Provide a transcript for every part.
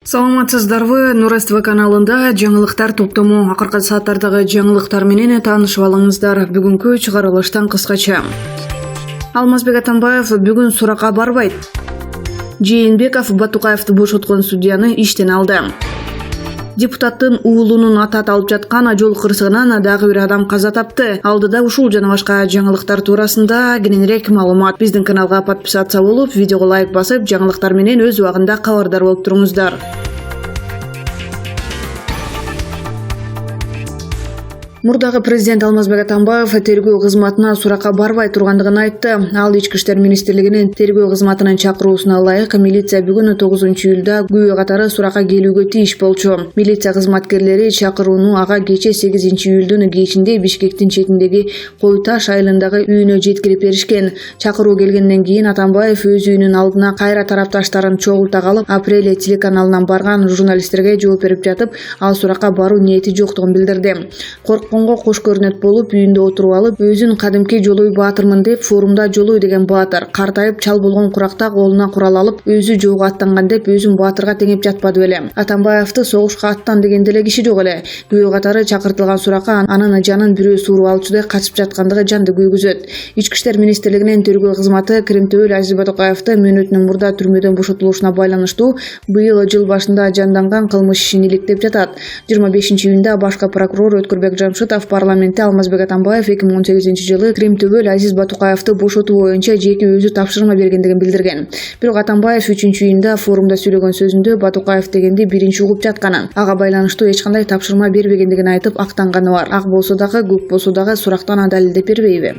Саламатсыздарбы, Нур СТВ каналында жаңылыктар топтому. Акыркы сааттардагы жаңылыктар менен таанышып алыңыздар. Бүгүнкү чыгарылыштан кыскача. Алмазбек Атамбаев бүгүн суракка барбайт. Жээнбеков Батукаевди бошоткон судьяны иштен алды. Депутаттын уулунун атат алып жаткан жол кырсыгынан дагы бир адам каза тапты. Алдыда ушул жана башка жаңылыктар туурасында кененирээк маалымат. Биздин каналга подписация болуп, видеого лайк басып, жаңылыктар менен өз убагында кабардар болуп туруңуздар. Мурдагы президент Алмазбек Атамбаев тергөө кызматына суракка барбай тургандыгын айтты. Ал Ички иштер министрлигинин тергөө кызматынын чакыруусуна ылайык милиция бүгүн 9-июлда күбө катары суракка келүүгө тийиш болчу. Милиция кызматкерлери чакырууну ага кече 8-июлдун кечинде Бишкектин четиндеги Кой Таш айылындагы үйүнө жеткирип беришкен. Чакыруу келгенден кийин Атамбаев өз үйүнүн алдына кайра тарапташтарын чогулта калып, Апрель телеканалынан барган журналисттерге жооп берип жатып, ал суракка баруу ниети жоктугун билдирди. Коркконго кош көрүнөт болуп, үйүндө отуруп алып, өзүн кадимки Жолой баатырмын деп форумда Жолой деген баатыр, картайып чал болгон куракта колуна курал алып, өзү жоого аттанган деп өзүн баатырга теңеп жатпады беле. Атамбаевди согушка аттан деген деле киши жок эле. Күбө катары чакыртылган суракка анын жанын бирөө сууруп алуучудай качып жаткандыгы жанды күйгүзөт. Ички иштер министрлигинин тергөө кызматы Кремтөбөл Азиз Батукаевди мөөнөтүнүн мурда түрмөдөн бошотулушуна байланыштуу быйыл жыл башында жанданган кылмыш ишин иликтеп жатат. 25-июнда башкы прокурор Өткүрбек Жамшитов парламентте Алмазбек Атамбаев 2018-жылы Кремтөбөл Азиз Батукаевди бошотуу боюнча жеке өзү тапшырма бергендигин билдирген. Бирок Атамбаев 3-июнда форумда сүйлөгөн сөзүндө Батукаев дегенди биринчи угуп жатканын, ага байланыштуу эч кандай тапшырма бербегендигин айтып актанганы бар. Ак болсо дагы, көк болсо дагы сурактан далилдеп бербейби?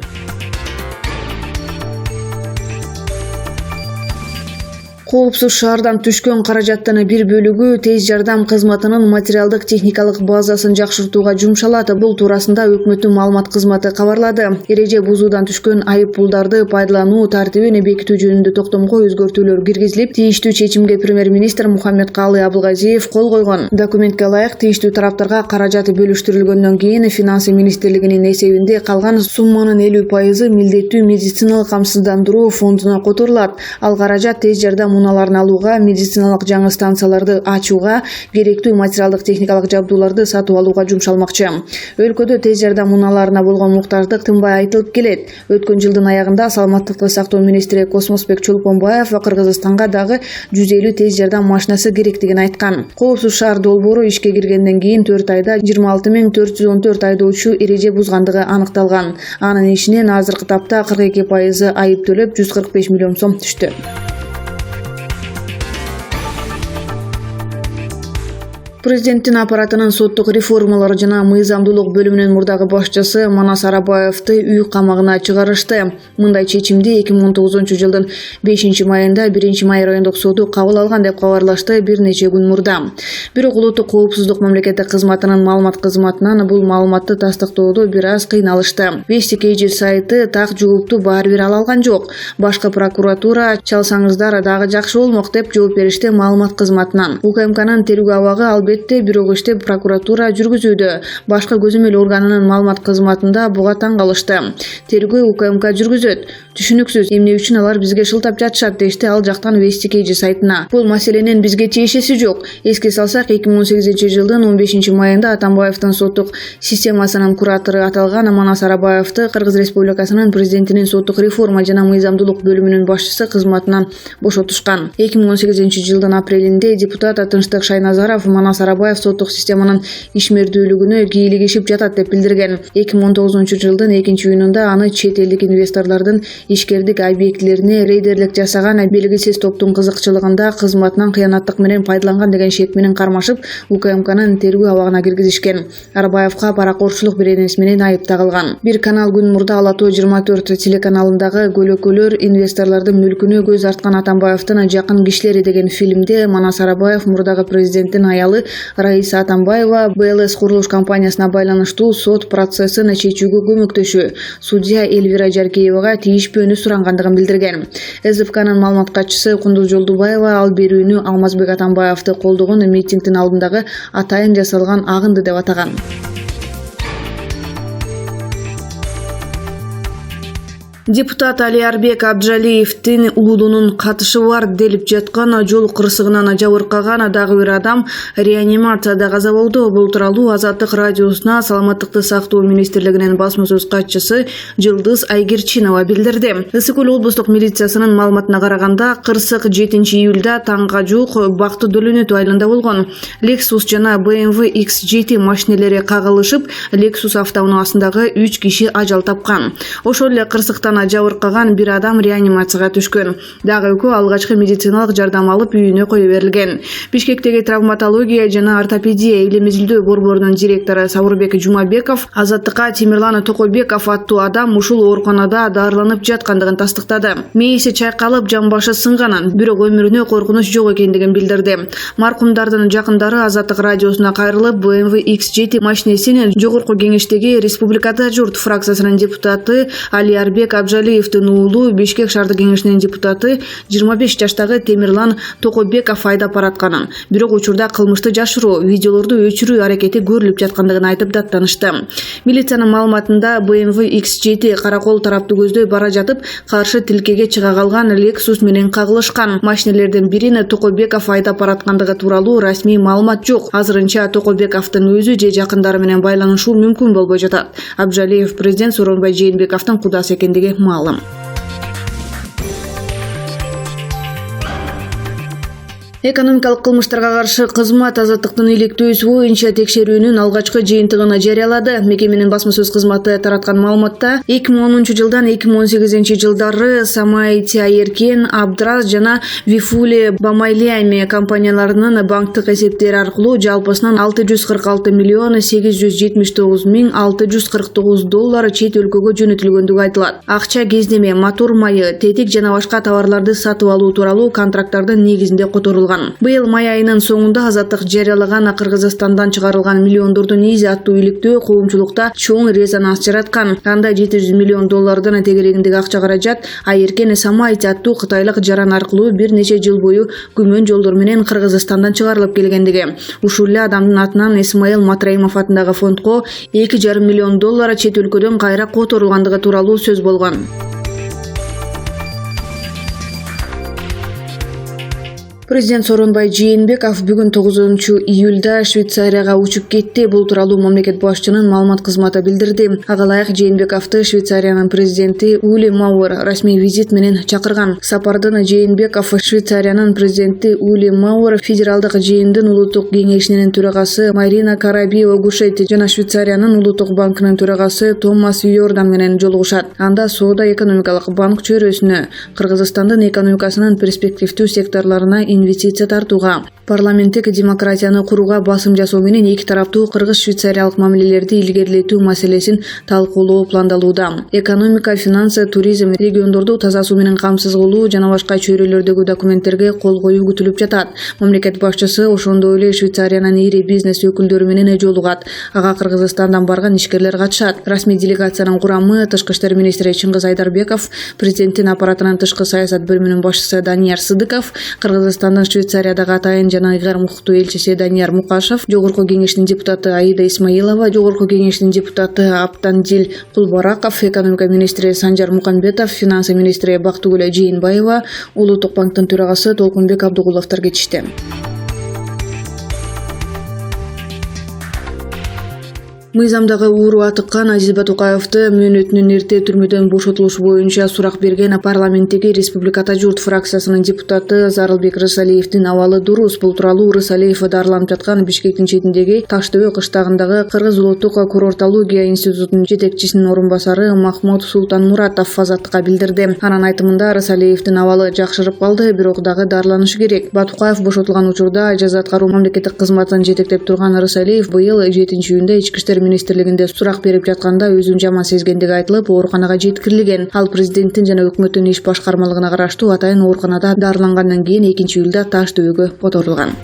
Коопсуз шаардан түшкөн каражаттын бир бөлүгү тез жардам кызматынын материалдык техникалык базасын жакшыртууга жумшалат. Бул туурасында өкмөттүн маалымат кызматы кабарлады. Эреже бузуудан түшкөн айып пулдарды пайдалануу тартибин бекитүү жөнүндө токтомго өзгөртүүлөр киргизилип, тийиштүү чечимге премьер-министр Мухаммедкалый Абылгазиев кол койгон. Документке ылайык тийиштүү тараптарга каражат бөлүштүрүлгөндөн кийин Финансы министрлигинин эсебинде калган сумманын 50% милдеттүү медициналык камсыздандыруу фондуна которулат. Ал каражат тез жардам унааларын алууга, медициналык жаңы станцияларды ачууга, керектүү материалдык техникалык жабдууларды сатып алууга жумшалмакчы. Өлкөдө тез жардам унааларына болгон муктаждык тынбай айтылып келет. Өткөн жылдын аягында саламаттыкты сактоо министри Космосбек Чолпонбаев Кыргызстанга дагы 150 тез жардам машинасы керектигин айткан. Коопсуз шаар долбоору ишке киргенден кийин 4 айда 26414 айдоочу эреже бузгандыгы аныкталган. Анын ишинен азыркы тапта 42% айып төлөп 145 миллион сом түштү. Президенттин аппаратынын соттук реформалар жана мыйзамдуулук бөлүмүнүн мурдагы башчысы Манас Арабаевди үй камагына чыгарышты. Мындай чечимди 2019-жылдын 5-майында 1-май райондук соду кабыл алган деп кабарлашты бир нече күн мурда. Бирок улуттук коопсуздук мамлекеттик кызматынын маалымат кызматынан бул маалыматты тастыктоодо бир аз кыйналышты. Вести сайты так жоопту баары бир ала алган жок. Башкы прокуратура чалсаңыздар дагы жакшы болмок деп жооп беришти маалымат кызматынан. УКМКнын тергөө абагы бирок ишти прокуратура жүргүзүүдө. Башкы көзөмөл органынын маалымат кызматында буга таң калышты. Тергөө УКМК жүргүзөт. Түшүнүксүз, эмне үчүн алар бизге шылтап жатышат дешти ал жактан Вести сайтына. Бул маселенин бизге тиешеси жок. Эске салсак, 2018-жылдын 15-майында Атамбаевдин соттук системасынын куратору аталган Манас Арабаевди Кыргыз Республикасынын президентинин соттук реформа жана мыйзамдуулук бөлүмүнүн башчысы кызматынан бошотушкан. 2018-жылдын апрелинде депутат Тынчтык Шайназаров Манас Арабаев соттук системанын ишмердүүлүгүнө кийлигишип жатат деп билдирген. 2019-жылдын 2-июнунда аны чет элдик инвесторлордун ишкердик объектилерине рейдерлик жасаган белгисиз топтун кызыкчылыгында кызматынан кыянаттык менен пайдаланган деген шек менен кармашып, УКМКнын тергөө абагына киргизишкен. Арабаевга паракорчулук беренеси менен айып тагылган. Бир канал күн мурда Ала Тоо 24 телеканалындагы көлөкөлөр инвесторлордун мүлкүнө көз арткан Атамбаевдин жакын кишилери деген фильмде Манас Арабаев мурдагы президенттин аялы Раиса Атамбаева БЛС курулуш компаниясына байланыштуу сот процессин чечүүгө көмөктөшүү судья Эльвира Жаркеевага тийишпөөнү сурангандыгын билдирген. СДФКнын маалымат катчысы Кундуз Жолдубаева ал берүүнү Алмазбек Атамбаевди колдогон митингдин алдындагы атайын жасалган агынды деп атаган. Депутат Алиарбек Абджалиевдин уулунун катышы бар делип жаткан жол кырсыгынан жабыркаган дагы бир адам реанимацияда каза болду. Бул тууралуу Азаттык радиосуна Саламаттыкты сактоо министрлигинин басма сөз катчысы Жылдыз Айгерчинова билдирди. Ысык Көл облустук милициясынын маалыматына караганда, кырсык 7-июлда таңга жуук Бакты Дөлөнөт айылында болгон. Lexus жана BMW X7 машинелери кагылышып, Lexus автоунаасындагы 3 киши ажал тапкан. Ошол эле кырсыктан жабыркаган бир адам реанимацияга түшкөн. Дагы экөө алгачкы медициналык жардам алып үйүнө кое берилген. Бишкектеги травматология жана ортопедия элемизилдөө борборунун директору Сабырбек Жумабеков Азаттыкка Темирлан Токойбеков аттуу адам ушул ооруканада дарыланып жаткандыгын тастыктады. Мээси чайкалып, жамбашы сынганын, бирок өмүрүнө коркунуч жок экендигин билдирди. Маркумдардын жакындары Азаттык радиосуна кайрылып, BMW X7 машинесинин жогорку кеңештеги республикада журт фракциясынын депутаты Алиарбек Абджалиевдин уулу Бишкек шаардык кеңешинин депутаты 25 жаштагы Темирлан Токойбеков айдап баратканын, бирок учурда кылмышты жашыруу, видеолорду өчүрүү аракети көрүлүп жаткандыгын айтып даттанышты. Милициянын маалыматында BMW X7 каракол тарапты көздөй бара жатып, каршы тилкеге чыга калган Lexus менен кагылышкан. Машинелердин бирин Токойбеков айдап бараткандыгы тууралуу расмий маалымат жок. Азырынча Токойбековдун өзү же жакындары менен байланышуу мүмкүн болбой жатат. Абджалиев президент Сооронбай Жээнбековдун кудасы экендиги маалым. Экономикалык кылмыштарга каршы кызмат Азаттыктын иликтөөсү боюнча текшерүүнүн алгачкы жыйынтыгын жарыялады. Мекеменин басма сөз кызматы тараткан маалыматта 2010 жылдан 2018 жылдары Самайти Айеркен, Абдраз жана Вифули Бамайлиами компанияларынын банктык эсептери аркылуу жалпысынан 646 миллион 879 миң 649 доллар чет өлкөгө жөнөтүлгөндүгү айтылат. Акча кездеме, мотор майы, тетик жана башка товарларды сатып алуу тууралуу контракттардын негизинде которулган. Быйыл май айынын соңунда Азаттык жарыялаган Кыргызстандан чыгарылган миллиондордун изи аттуу иликтөө коомчулукта чоң резонанс жараткан. Анда 700 миллион доллардан тегерегиндеги акча каражат Айеркен Самайти аттуу кытайлык жаран аркылуу бир нече жыл бою күмөн жолдор менен Кыргызстандан чыгарылып келгендиги. Ушул эле адамдын атынан Исмаил Матраимов атындагы фондко 2,5 миллион доллар чет өлкөдөн кайра которулгандыгы тууралуу сөз болгон. Президент Сооронбай Жээнбеков бүгүн 9-июлда Швейцарияга учуп кетти. Бул тууралуу мамлекет башчынын маалымат кызматы билдирди. Ага ылайык Жээнбековду Швейцариянын президенти Ули Мауэр расмий визит менен чакырган. Сапардын Жээнбеков Швейцариянын президенти Ули Мауэр федералдык жыйындын улуттук кеңешинин төрагасы Марина Карабио-Гушетти жана Швейцариянын улуттук банкынын төрагасы Томас Йордан менен жолугушат. Анда соода экономикалык банк чөйрөсүнө, Кыргызстандын экономикасынын перспективдүү секторлоруна инвестиция тартууга, парламенттик демократияны курууга басым жасоо менен эки тараптуу кыргыз-швейцариялык мамилелерди илгерилетүү маселесин талкуулоо пландалууда. Экономика, финансы, туризм, региондорду таза суу менен камсыз кылуу жана башка чөйрөлөрдөгү документтерге кол коюу күтүлүп жатат. Мамлекет башчысы ошондой эле Швейцариянын ири бизнес өкүлдөрү менен жолугат. Ага Кыргызстандан барган ишкерлер катышат. Расмий делегациянын курамы Тышкы иштер министри Чыңгыз Айдарбеков, президенттин аппаратынын тышкы саясат бөлүмүнүн башчысы Данияр Сыдыков, Кыргызстандын Швейцариядагы атайын жана ыйгар муктуу элчиси Данияр Мукашев, Жогорку кеңештин депутаты Аида Исмаилова, Жогорку кеңештин депутаты Аптандил Кулбараков, экономика министри Санжар Муканбетов, финансы министри Бактыгүл Жээнбаева, Улуттук банктын төрагасы Толкунбек Абдугуловдор кетишти. Мыйзамдагы ууру атыккан Азиз Батукаевди мөөнөтүнөн эрте түрмөдөн бошотулушу боюнча сурак берген парламенттеги республикада журт фракциясынын депутаты Зарылбек Рысалиевдин абалы дурус. Бул тууралуу Рысалиев дарыланып жаткан Бишкектин четиндеги Таштөбө кыштагындагы Кыргыз улуттук курортология институтунун жетекчисинин орун басары Махмуд Султанмуратов Азаттыкка билдирди. Анын айтымында Рысалиевдин абалы жакшырып калды, бирок дагы дарыланышы керек. Батукаев бошотулган учурда жаза аткаруу мамлекеттик кызматын жетектеп турган Рысалиев быйыл 7-июнда ички иштер министрлигинде сурак берип жатканда өзүн жаман сезгендиги айтылып, ооруканага жеткирилген. Ал президенттин жана өкмөттүн иш башкармалыгына караштуу атайын ооруканада дарылангандан кийин 2-июлда Таштөбөгө которулган.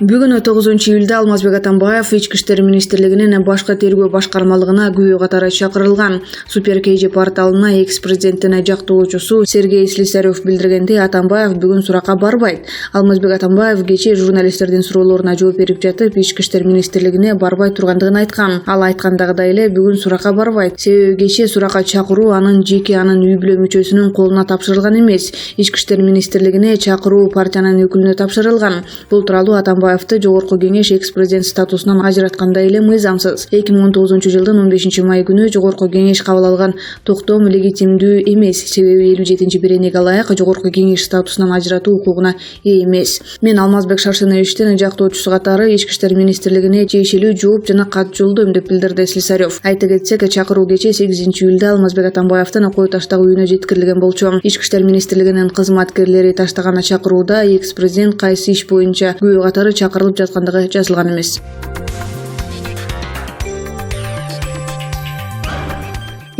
Бүгүн 9-июлда Алмазбек Атамбаев Ички иштер министрлигинин башкы тергөө башкармалыгына күбө катары чакырылган. Супер KG порталына экс-президенттин жактоочусу Сергей Слесарев билдиргендей, Атамбаев бүгүн суракка барбайт. Алмазбек Атамбаев кечээ журналисттердин суроолоруна жооп берип жатып, Ички иштер министрлигине барбай тургандыгын айткан. Ал айткандагыдай эле бүгүн суракка барбайт. Себеби кечээ суракка чакыруу анын үй бүлө мүчөсүнүн колуна тапшырылган эмес. Ички иштер министрлигине чакыруу партиянын өкүлүнө тапшырылган. Бул тууралуу Атамбаевди Жогорку кеңеш экс-президент статусунан ажыраткандай эле мыйзамсыз. 2019-жылдын 15 май күнү Жогорку кеңеш кабыл алган токтом легитимдүү эмес. Себеби 57-беренеге ылайык Жогорку кеңеш статусунан ажыратуу укугуна ээ эмес. Мен Алмазбек Шаршеновичтин жактоочусу катары Ички иштер министрлигине тиешелүү жооп жана кат жолдойм деп билдирди Слесарев. Айта кетсек, чакыруу кечээ 8-июлда Алмазбек Атамбаевдин кой таштагы үйүнө жеткирилген болчу. Ички иштер министрлигинин кызматкерлери таштаган чакырууда экс-президент кайсы иш боюнча күбө катары чакырылып жаткандыгы жазылган эмес.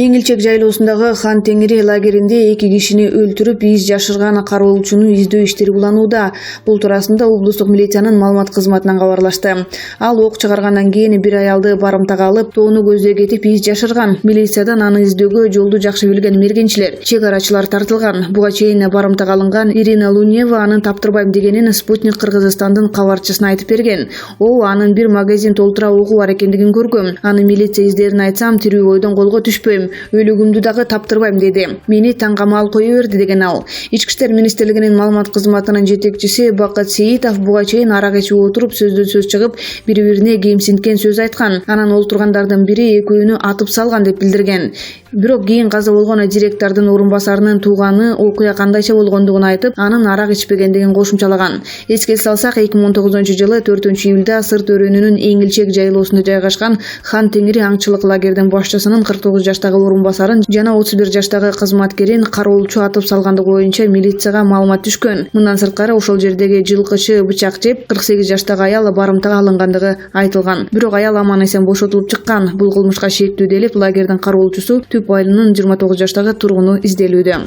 Эңилчек жайлоосундагы Хан Теңири лагеринде 2 кишини өлтүрүп, из жашырган кароолчуну издөө иштери уланууда. Бул туурасында облустук милициянын маалымат кызматынан кабарлашты. Ал ок чыгаргандан кийин бир аялды барымтага алып, тоону көздөй кетип, из жашырган. Милициядан аны издөөгө жолду жакшы билген мергенчилер, чек арачылар тартылган. Буга чейин барымтага алынган Ирина Лунева анын таптырбайм дегенин Спутник Кыргызстандын кабарчысына айтып берген. О, анын бир магазин толтура угуу бар экендигин көргөм. Аны милиция издерин айтсам, тирүү бойдон колго түшпөйм. Өлүгүмдү дагы таптырбайм деди. Мени таңга мал кое берди деген ал. Ички иштер министрлигинин маалымат кызматынын жетекчиси Бакыт Сейитов буга чейин арак ичип отуруп сөздөн сөз чыгып, бири-бирине кемсинткен сөз айткан. Анан олтургандардын бири экөөнү атып салган деп билдирген. Бирок кийин каза болгон директордун орун басарынын тууганы окуя кандайча болгондугун айтып, анын арак ичпегендигин кошумчалаган. Эске салсак, 2019-жылы 4-июлда Сырт өрөөнүнүн Эңилчек жайлоосунда жайгашкан Хан Теңири аңчылык лагердин башчысынын 49 жаштагы орун басарын жана 31 жаштагы кызматкерин кароолчу атып салгандыгы боюнча милицияга маалымат түшкөн. Мындан сырткары ошол жердеги жылкычы бычак жеп 48 жаштагы аял барымтага алынгандыгы айтылган. Бирок аял аман эсен бошотулуп чыккан. Бул кылмышка шектүү делип лагердин кароолчусу Түп айылынын 29 жаштагы тургуну изделүүдө.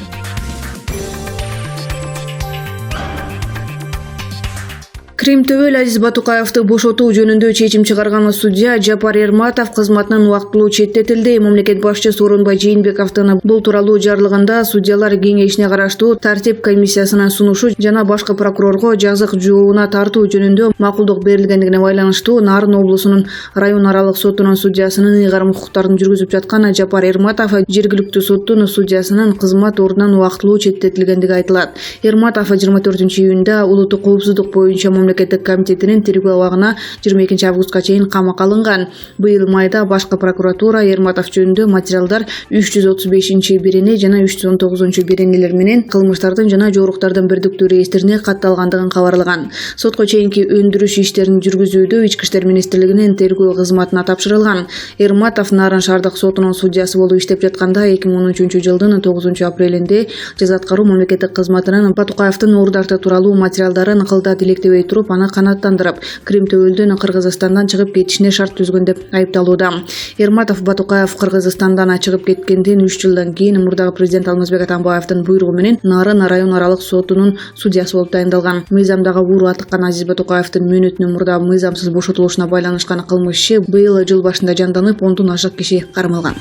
Крим Төбөл Азиз Батукаевди бошотуу жөнүндө чечим чыгарган судья Жапар Эрматов кызматынан убактылуу четтетилди. Мамлекет башчысы Сооронбай Жээнбековдун бул тууралуу жарлыгында судьялар кеңешине караштуу тартип комиссиясынын сунушу жана башкы прокурорго жазык жообуна тартуу жөнүндө макулдук берилгендигине байланыштуу Нарын облусунун район аралык сотунун судьясынын ыйгарым укуктарын жүргүзүп жаткан Жапар Эрматов жергиликтүү соттун судьясынын кызмат ордунан убактылуу четтетилгендиги айтылат. Эрматов 24-июнда улуттук коопсуздук боюнча мамлекеттик комитетинин тергөө абагына 22 августка чейин камакка алынган. Быйыл майда башкы прокуратура Эрматов жөнүндө материалдар 335-берене жана 319-беренелер менен кылмыштардын жана жоруктардын бирдиктүү реестрине катталгандыгын кабарлаган. Сотко чейинки өндүрүш иштерин жүргүзүүдө Ички иштер министрлигинин тергөө кызматына тапшырылган. Эрматов Нарын шаардык сотунун судьясы болуп иштеп жатканда 2013-жылдын 9 апрелинде жаза аткаруу мамлекеттик кызматынын Батукаевдин оордарды тууралуу материалдарын кылдат илектебей туруп, аны канааттандырып, Крим Төбөлдөн Кыргызстандан чыгып кетишине шарт түзгөн деп айыпталууда. Эрматов Батукаев Кыргызстандан чыгып кеткенден 3 жылдан кийин мурдагы президент Алмазбек Атамбаевдин буйругу менен Нарын район аралык сотунун судьясы болуп дайындалган. Мыйзамдагы ууру атыккан Азиз Батукаевдин мөөнөтүнүн мурда мыйзамсыз бошотулушуна байланышкан кылмыш иши быйыл жыл башында жанданып, 10дон ашык киши кармалган.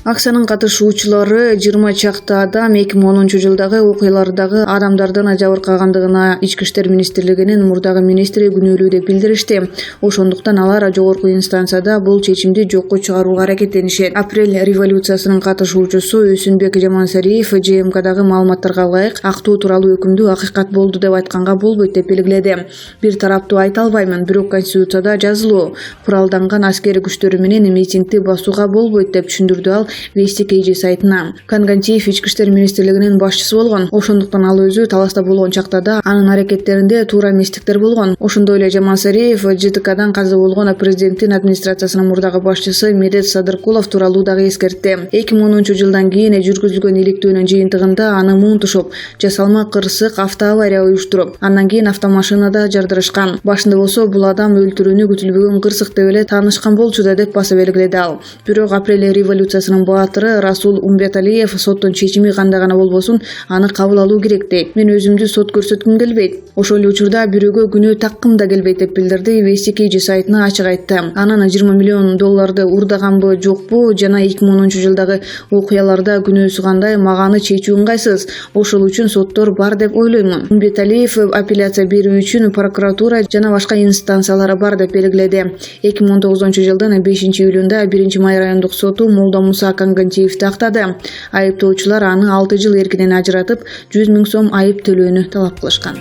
Акциянын катышуучулары 20 чакты адам 2010-жылдагы окуялардагы адамдардын жабыркагандыгына Ички иштер министрлигинин мурдагы министри күнөөлүү деп билдиришти. Ошондуктан алар жогорку инстанцияда бул чечимди жокко чыгарууга аракеттенишет. Апрель революциясынын катышуучусу Өсүнбек Жамансариев ЖМКдагы маалыматтарга ылайык актоо тууралуу өкүмдү акыйкат болду деп айтканга болбойт деп белгиледи. Бир тараптуу айта албаймын, бирок Конституцияда жазылуу. Куралданган аскери күчтөрү менен митингди басууга болбойт деп түшүндүрдү ал Вести KG сайтына. Кангантиев Ички иштер министрлигинин башчысы болгон. Ошондуктан ал өзү таласта болгон чактада анын аракеттеринде туура эместиктер болгон. Ошондой эле Жамансариев ЖТКдан каза болгон президенттин администрациясынын мурдагы башчысы Медет Садыркулов тууралуу дагы эскертти. 2010-жылдан кийин жүргүзүлгөн иликтөөнүн жыйынтыгында аны муунтушуп, жасалма кырсык автоавария уюштуруп, андан кийин автомашинада жардырышкан. Башында болсо бул адам өлтүрүүнү күтүлбөгөн кырсык деп эле таанышкан болчу да деп баса белгиледи ал. Бирок апрель революциясынын аймагынын баатыры Расул Умбеталиев соттун чечими кандай гана болбосун аны кабыл алуу керек дейт. Мен өзүмдү сот көрсөткүм келбейт. Ошол эле учурда бирөөгө күнөө таккым да келбейт деп билдирди Вестикейджи сайтына ачык айтты. Анан 20 миллион долларды урдаганбы жокпу жана 2010 жылдагы окуяларда күнөөсү кандай маганы чечүү ыңгайсыз. Ошол үчүн соттор бар деп ойлоймун. Умбеталиев апелляция берүү үчүн прокуратура жана башка инстанциялар бар деп белгиледи. 2019 жылдын 5-июлунда 1-Май райондук соту Молда Муса Кангантиевди актады. Айыптоочулар аны 6 жыл эркинен ажыратып, 100 000 сом айып төлөөнү талап кылышкан.